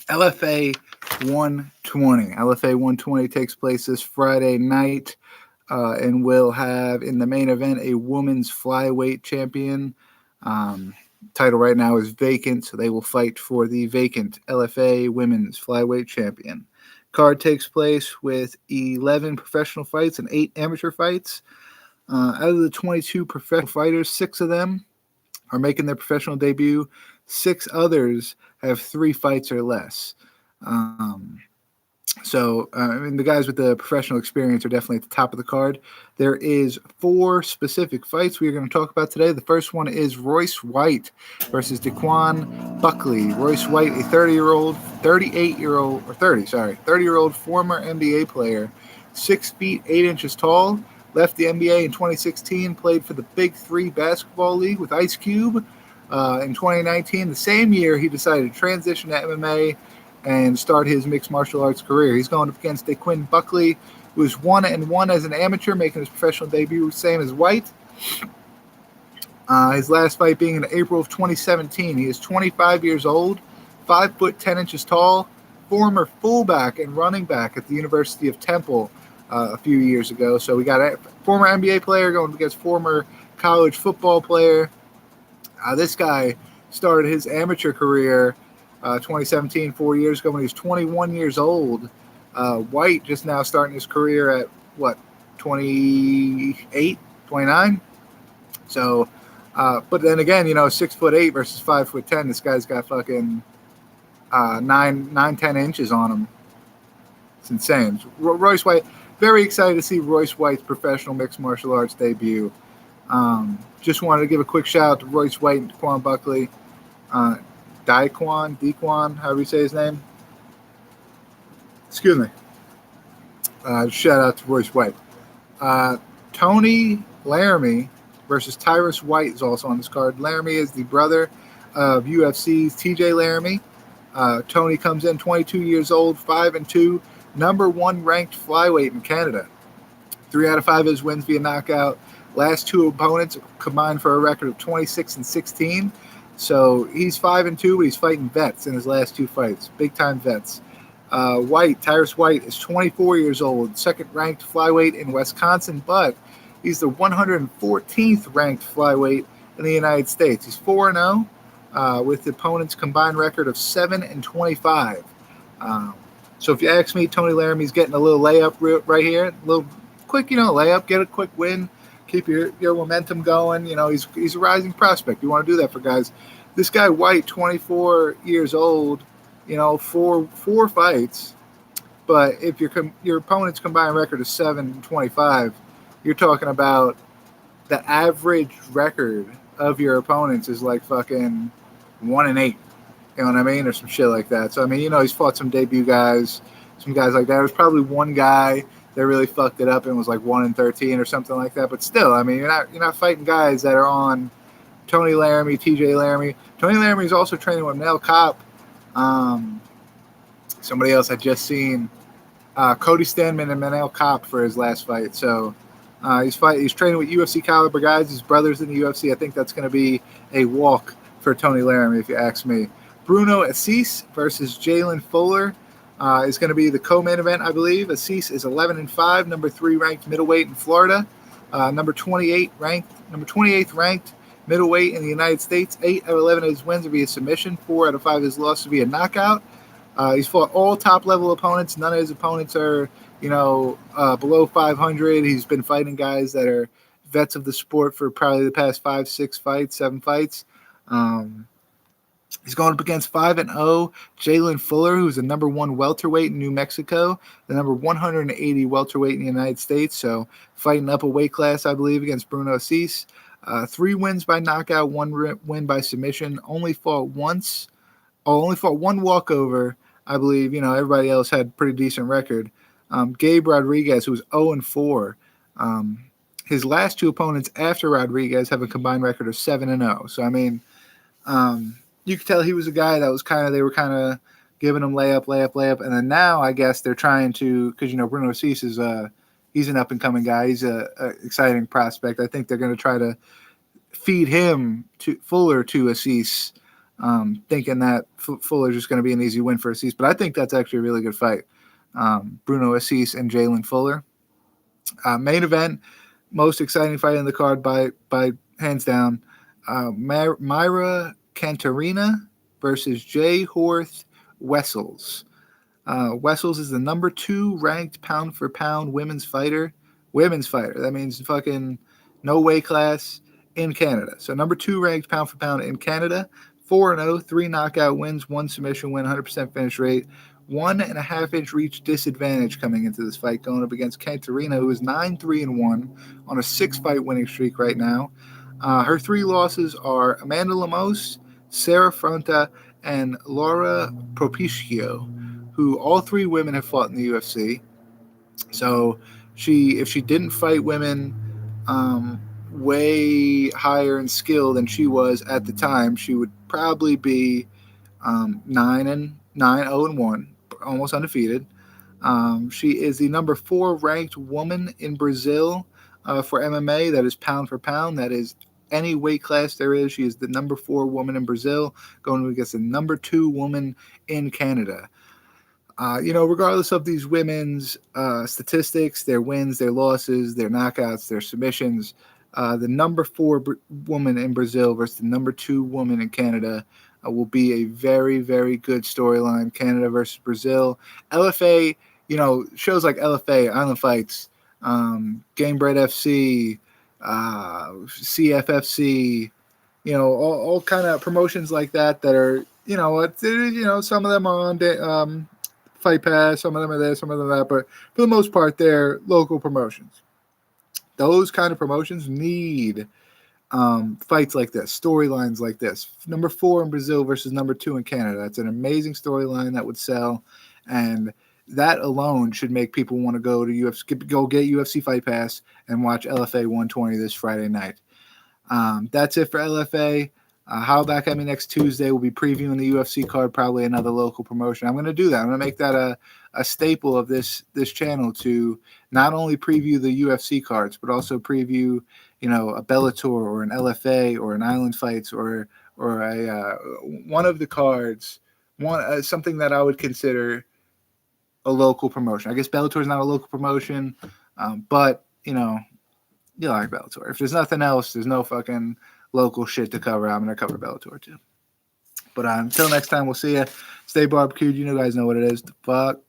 LFA 120. LFA 120 takes place this Friday night, and we'll have in the main event a women's flyweight champion. Title right now is vacant, so they will fight for the vacant LFA women's flyweight champion. Card takes place with 11 professional fights and 8 amateur fights. Out of the 22 professional fighters, 6 of them are making their professional debut. 6 others have 3 fights or less. The guys with the professional experience are definitely at the top of the card. There is 4 specific fights we are going to talk about today. The first one is Royce White versus Daquan Buckley. Royce White, a 30-year-old former NBA player, 6 feet 8 inches tall, left the NBA in 2016, played for the Big Three Basketball League with Ice Cube. In 2019, the same year, he decided to transition to MMA and start his mixed martial arts career. He's going up against Daquan Buckley, who is 1-1 as an amateur, making his professional debut, same as White. His last fight being in April of 2017. He is 25 years old, 5 foot 10 inches tall, former fullback and running back at the University of Temple a few years ago. So we got a former NBA player going against former college football player. This guy started his amateur career 2017, 4 years ago, when he was 21 years old. White just now starting his career at, 28, 29? So, but then again, 6'8" versus 5'10". This guy's got fucking 10 inches on him. It's insane. Royce White, very excited to see Royce White's professional mixed martial arts debut. Just wanted to give a quick shout out to Royce White and Daquan Buckley. Daquan, however you say his name. Excuse me. Shout out to Royce White. Tony Laramie versus Tyrus White is also on this card. Laramie is the brother of UFC's TJ Laramie. Tony comes in 22 years old, 5-2, number 1 ranked flyweight in Canada. 3 out of 5 of his wins via knockout. Last 2 opponents combined for a record of 26-16. So he's 5-2, but he's fighting vets in his last 2 fights, big-time vets. Tyrus White is 24 years old, 2nd ranked flyweight in Wisconsin, but he's the 114th ranked flyweight in the United States. He's 4-0 with the opponent's combined record of 7-25. So if you ask me, Tony Laramie's getting a little layup right here, a little quick, layup, get a quick win. Keep your momentum going. He's a rising prospect. You want to do that for guys. This guy White, 24 years old, 4 fights. But if your opponent's combined record is 7-25, you're talking about the average record of your opponents is like fucking 1-8. You know what I mean? Or some shit like that. So, I mean, he's fought some debut guys, some guys like that. There's probably one guy that really fucked it up and was like 1-13 or something like that. But still, I mean, you're not fighting guys that are on Tony Laramie, TJ Laramie. Tony Laramie is also training with Mel Kopp. Somebody else I just seen, Cody Stanman and Manel Kopp for his last fight. So he's training with UFC caliber guys. His brother's in the UFC. I think that's going to be a walk for Tony Laramie, if you ask me. Bruno Assis versus Jalen Fuller is going to be the co-main event, I believe. Assis is 11-5, number 3 ranked middleweight in Florida, number 28th ranked middleweight in the United States. 8 out of 11 of his wins are via submission. 4 out of 5 of his losses via knockout. He's fought all top-level opponents. None of his opponents are, below 500. He's been fighting guys that are vets of the sport for probably the past 5, 6 fights, 7 fights. He's going up against 5-0 Jalen Fuller, who's the number 1 welterweight in New Mexico, the number 180 welterweight in the United States. So fighting up a weight class, I believe, against Bruno Assis. 3 wins by knockout, 1 win by submission. Only fought one walkover, I believe. Everybody else had pretty decent record. Gabe Rodriguez, who was 0-4. His last 2 opponents after Rodriguez have a combined record of 7-0. So, I mean, you could tell he was a guy that was they were giving him layup. And then now I guess they're trying to, because, Bruno Assis is he's an up-and-coming guy. He's a exciting prospect. I think they're going to try to feed him to Fuller to Assis thinking that Fuller's just going to be an easy win for Assis. But I think that's actually a really good fight. Bruno Assis and Jalen Fuller. Main event, most exciting fight in the card by hands down. Myra Cantuaria versus J. Horth Wessels. Wessels is the number 2 ranked pound for pound women's fighter. That means fucking no weight class in Canada. So number 2 ranked pound for pound in Canada. 4-0, 3 knockout wins, 1 submission win, 100% finish rate. 1.5-inch reach disadvantage coming into this fight, going up against Cantuaria, who is 9-3-1 on a 6-fight winning streak right now. Her 3 losses are Amanda Lemos, Sarah Fronta, and Laura Propicio, who all 3 women have fought in the UFC. So if she didn't fight women way higher in skill than she was at the time, she would probably be 9-0-1, almost undefeated. She is the number 4 ranked woman in Brazil for MMA. That is pound for pound. That is any weight class there is. She is the number 4 woman in Brazil, going against the number 2 woman in Canada. Regardless of these women's statistics, their wins, their losses, their knockouts, their submissions, the number 4 woman in Brazil versus the number 2 woman in Canada will be a very, very good storyline. Canada versus Brazil. LFA, shows like LFA, Island Fights, Game Bread FC, CFFC, all kind of promotions like that are, some of them are on Fight Pass, some of them are there, some of them are that, but for the most part, they're local promotions. Those kind of promotions need fights like this, storylines like this. Number 4 in Brazil versus number 2 in Canada. That's an amazing storyline that would sell, and that alone should make people want to go get UFC Fight Pass and watch LFA 120 this Friday night. That's it for LFA. How back at me next Tuesday. We'll be previewing the UFC card, probably another local promotion. I'm going to do that. I'm going to make that a staple of this channel to not only preview the UFC cards, but also preview, a Bellator or an LFA or an Island Fights or a one of the cards, something that I would consider a local promotion. I guess Bellator is not a local promotion, but you like Bellator. If there's nothing else, there's no fucking local shit to cover. I'm going to cover Bellator too. But until next time, we'll see you. Stay barbecued. You guys know what it is. The fuck.